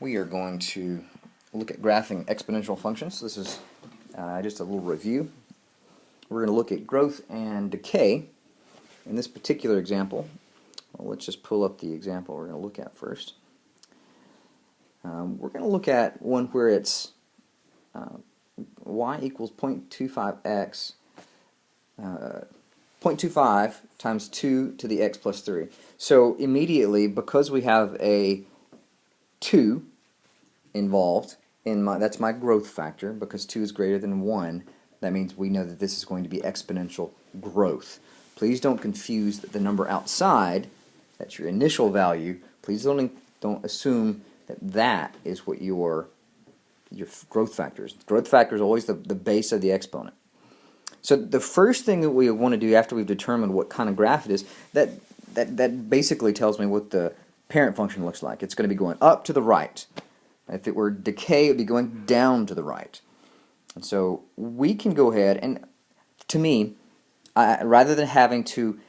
We are going to look at graphing exponential functions. This is just a little review. We're going to look at growth and decay. In this particular example, well, let's just pull up the example we're going to look at first. We're going to look at one where it's y equals 0.25x 0.25 times 2 to the x plus 3. So immediately, because we have a 2 involved in that's my growth factor, because 2 is greater than 1, that means we know that this is going to be exponential growth. Please don't confuse the number outside, that's your initial value. Please don't assume that that is what your growth factor is. Growth factor is always the base of the exponent. So the first thing that we want to do after we've determined what kind of graph it is, that basically tells me what the parent function looks like. It's going to be going up to the right. If it were decay, it would be going down to the right. And so we can go ahead and, to me, rather than having to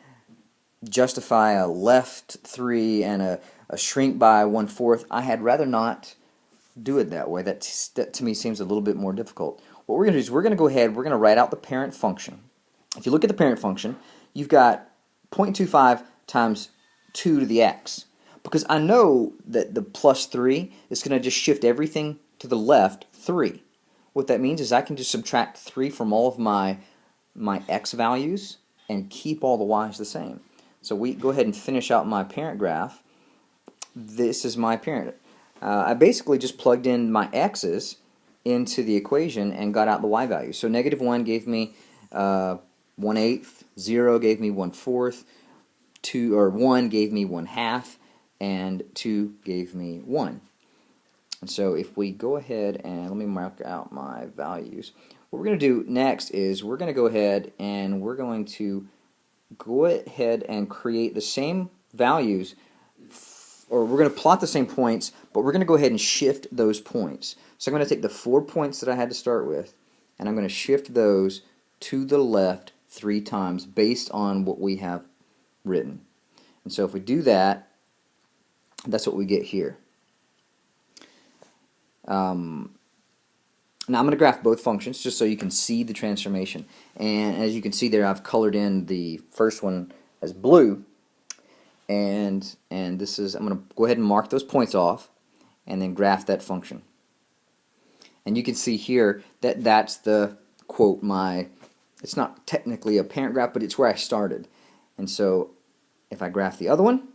justify a left 3 and a shrink by 1/4, I had rather not do it that way. That to me seems a little bit more difficult. What we're going to do is we're going to go ahead, we're going to write out the parent function. If you look at the parent function, you've got 0.25 times 2 to the x. Because I know that the plus 3 is going to just shift everything to the left 3. What that means is I can just subtract 3 from all of my x values and keep all the y's the same. So we go ahead and finish out my parent graph. This is my parent. I basically just plugged in my x's into the equation and got out the y value. So -1 gave me 1/8, 0 gave me 1/4, 1 gave me 1/2, and 2 gave me 1. And so if we go ahead and let me mark out my values. What we're going to do next is we're going to go ahead and create the same values, or we're going to plot the same points, but we're going to go ahead and shift those points. So I'm going to take the 4 points that I had to start with, and I'm going to shift those to the left 3 times based on what we have written. And so if we do that, that's what we get here. Now I'm going to graph both functions just so you can see the transformation. And as you can see there, I've colored in the first one as blue. And this is, I'm going to go ahead and mark those points off and then graph that function. And you can see here that that's the, quote, it's not technically a parent graph, but it's where I started. And so if I graph the other one,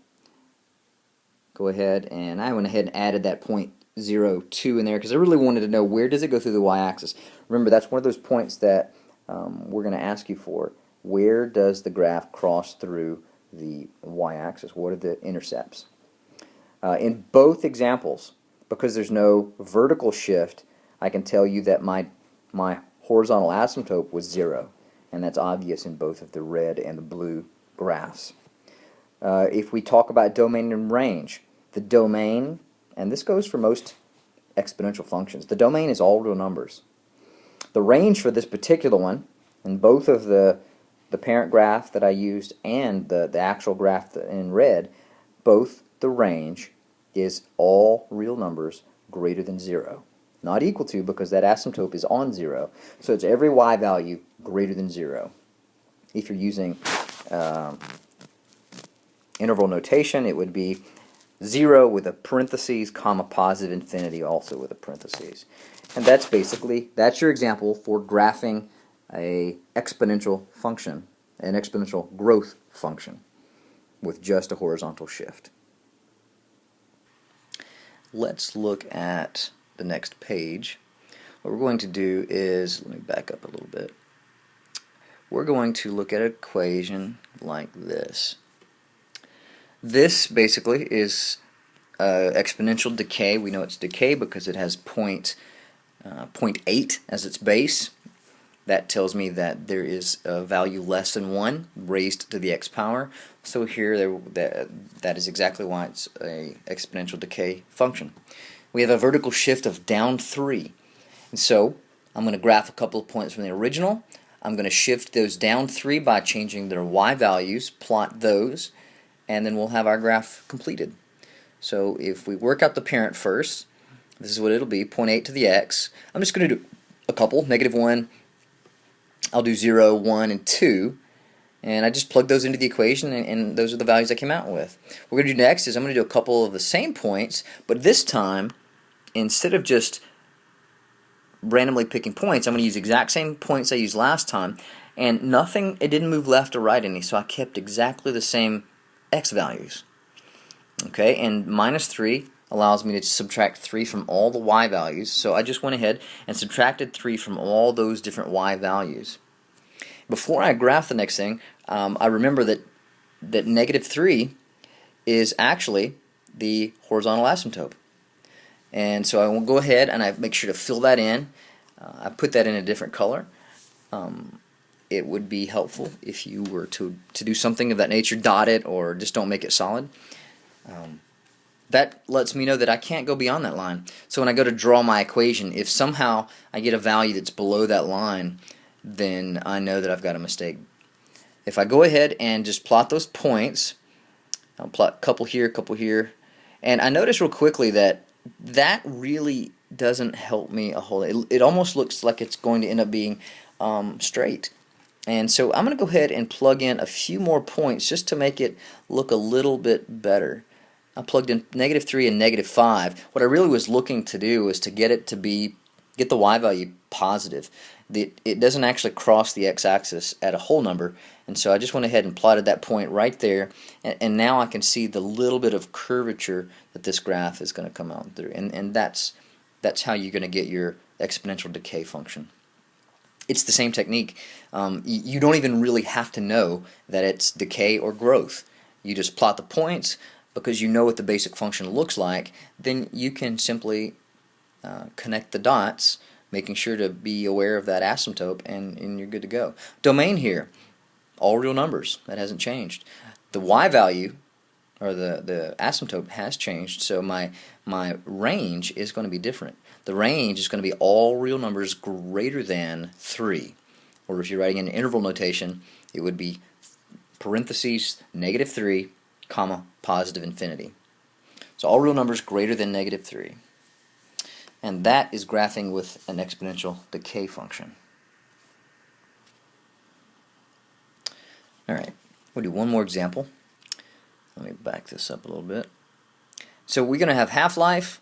go ahead, and I went ahead and added that 0.02 in there because I really wanted to know where does it go through the y-axis. Remember, that's one of those points that we're going to ask you for. Where does the graph cross through the y-axis? What are the intercepts? In both examples, because there's no vertical shift, I can tell you that my horizontal asymptote was 0, and that's obvious in both of the red and the blue graphs. If we talk about domain and range, the domain, and this goes for most exponential functions, the domain is all real numbers. The range for this particular one, in both of the parent graph that I used and the actual graph in red, both the range is all real numbers greater than 0. Not equal to, because that asymptote is on 0. So it's every y value greater than 0. If you're using interval notation, it would be 0 with a parentheses, comma, positive infinity also with a parentheses. And that's your example for graphing a exponential function, an exponential growth function with just a horizontal shift. Let's look at the next page. What we're going to do is, let me back up a little bit. We're going to look at an equation like this. This basically is exponential decay. We know it's decay because it has 0.8 as its base. That tells me that there is a value less than 1 raised to the x power. So here, that is exactly why it's an exponential decay function. We have a vertical shift of down 3. And so I'm going to graph a couple of points from the original. I'm going to shift those down 3 by changing their y values, plot those, and then we'll have our graph completed. So if we work out the parent first, This is what it'll be, 0.8 to the x. I'm just going to do a couple, -1, I'll do 0, 1, and 2, and I just plug those into the equation, and those are the values I came out with. What we're going to do next is I'm going to do a couple of the same points, but this time, instead of just randomly picking points, I'm going to use the exact same points I used last time, and it didn't move left or right any, so I kept exactly the same x values. Okay, and -3 allows me to subtract 3 from all the y values, so I just went ahead and subtracted 3 from all those different y values. Before I graph the next thing, I remember that -3 is actually the horizontal asymptote. And so I will go ahead and I make sure to fill that in. I put that in a different color. It would be helpful if you were to do something of that nature, dot it or just don't make it solid. That lets me know that I can't go beyond that line. So when I go to draw my equation, if somehow I get a value that's below that line, then I know that I've got a mistake. If I go ahead and just plot those points, I'll plot a couple here, and I notice real quickly that that really doesn't help me a whole lot. It almost looks like it's going to end up being straight. And so I'm going to go ahead and plug in a few more points just to make it look a little bit better. I plugged in -3 and -5. What I really was looking to do was to get the y value positive. It doesn't actually cross the x-axis at a whole number, and so I just went ahead and plotted that point right there, and now I can see the little bit of curvature that this graph is going to come out through, and that's how you're going to get your exponential decay function. It's the same technique. You don't even really have to know that it's decay or growth. You just plot the points. Because you know what the basic function looks like, then you can simply connect the dots, making sure to be aware of that asymptote, and you're good to go. Domain here, all real numbers. That hasn't changed. The y value, or the asymptote, has changed, so my range is going to be different. The range is going to be all real numbers greater than 3. Or if you're writing in interval notation, it would be parentheses -3, comma, positive infinity. So all real numbers greater than -3. And that is graphing with an exponential decay function. Alright, we'll do one more example. Let me back this up a little bit. So we're going to have half-life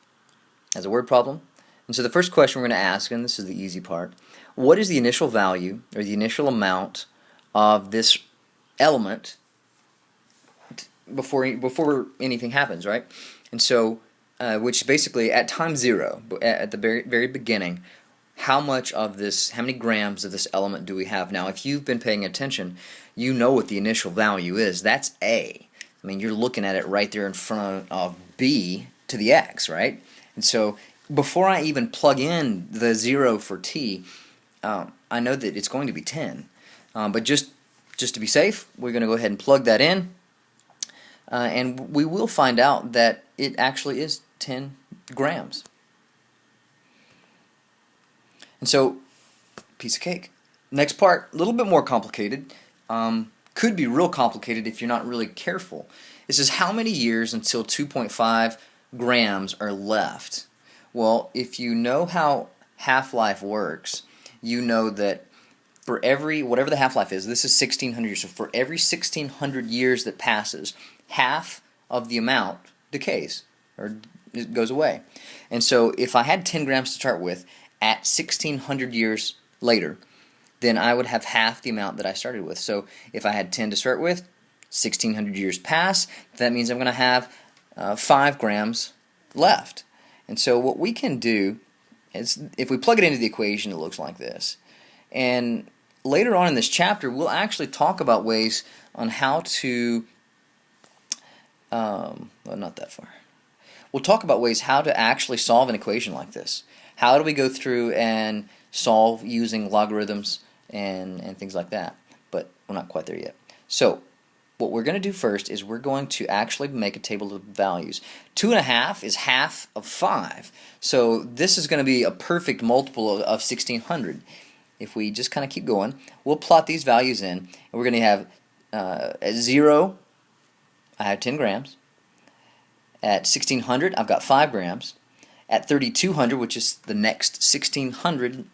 as a word problem. And so the first question we're going to ask, and this is the easy part, what is the initial value, or the initial amount of this element before anything happens, right? And so, which basically at time 0, at the very beginning, how many grams of this element do we have? Now, if you've been paying attention, you know what the initial value is. That's A. I mean, you're looking at it right there in front of B to the x, right? And so, before I even plug in the 0 for t, I know that it's going to be 10. But just to be safe, we're going to go ahead and plug that in. And we will find out that it actually is 10 grams. And so, piece of cake. Next part, a little bit more complicated. Could be real complicated if you're not really careful. This is how many years until 2.5 grams are left. Well, if you know how half-life works, you know that for every, whatever the half-life is, this is 1600 years, so for every 1600 years that passes, half of the amount decays, or it goes away. And so if I had 10 grams to start with, at 1600 years later, then I would have half the amount that I started with. So if I had 10 to start with, 1600 years pass, that means I'm going to have 5 grams left. And so what we can do is, if we plug it into the equation, it looks like this. And later on in this chapter, we'll actually talk about ways on how to, well, not that far. We'll talk about ways how to actually solve an equation like this. How do we go through and solve using logarithms and things like that? But we're not quite there yet. So what we're going to do first is we're going to actually make a table of values. 2.5 is half of 5. So this is going to be a perfect multiple of 1600. If we just kind of keep going, we'll plot these values in, and we're going to have at 0, I have 10 grams. At 1600, I've got 5 grams. At 3200, which is the next 1600,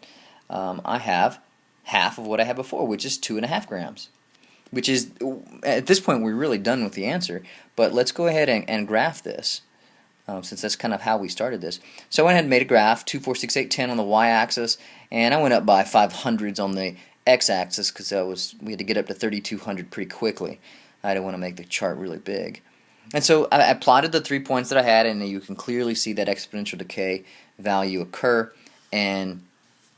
I have half of what I had before, which is 2.5 grams. Which is, at this point, we're really done with the answer. But let's go ahead and graph this, since that's kind of how we started this. So I went ahead and made a graph, 2, 4, 6, 8, 10 on the y-axis, and I went up by 500s on the x-axis because we had to get up to 3200 pretty quickly. I didn't want to make the chart really big. And so I plotted the 3 points that I had, and you can clearly see that exponential decay value occur, and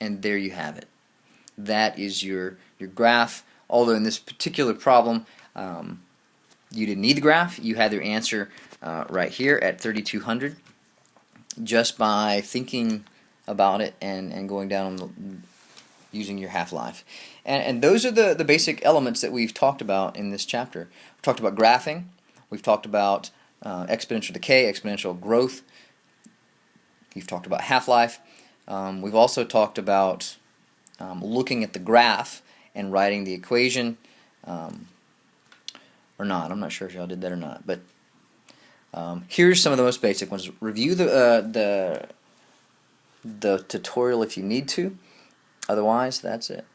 there you have it. That is your graph. Although in this particular problem, you didn't need the graph. You had your answer right here at 3200 just by thinking about it and going down using your half-life. And those are the basic elements that we've talked about in this chapter. We've talked about graphing. We've talked about exponential decay, exponential growth. We've talked about half-life. We've also talked about looking at the graph and writing the equation, or not. I'm not sure if y'all did that or not. But here's some of the most basic ones. Review the tutorial if you need to. Otherwise, that's it.